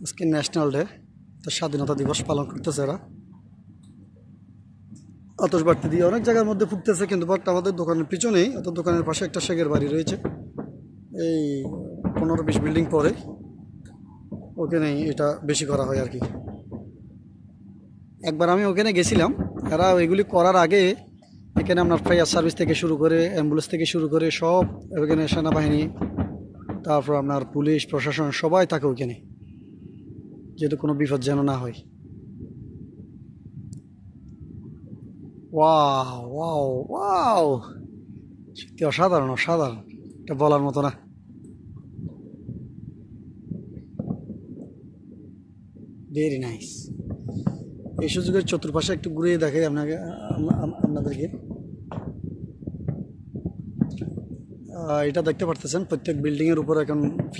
আজকে national day, তো স্বাধীনতা দিবস পালন করতেছে এরা। আতশবাজি দিয়ে অনেক জায়গার মধ্যে ফুটতেছে, কিন্তু বাট আমাদের দোকানের পিছনেই, অর্থাৎ দোকানের পাশে একটা শেখের বাড়ি রয়েছে, এই 15-20 বিল্ডিং পরে, ওখানেই এটা বেশি করা হয় আর কি। একবার আমি ওখানে গেছিলাম, এরা এগুলি করার আগে এখানে আপনার ফায়ার সার্ভিস থেকে শুরু করে, অ্যাম্বুলেন্স থেকে শুরু করে সব, ওখানে সেনাবাহিনী, তারপর আপনার পুলিশ প্রশাসন সবাই থাকে ওখানে, যেহেতু কোনো বিপদ যেন না হয়। ওয়াও ওয়াও ওয়াও, সত্যি অসাধারণ অসাধারণ, এটা বলার মতো না। Very nice. এই সুযোগের চতুর্পাশে একটু ঘুরিয়ে দেখাই আপনাকে, আপনাদেরকে। এটা দেখতে পারতেছেন প্রত্যেক বিল্ডিংয়ের উপর এখন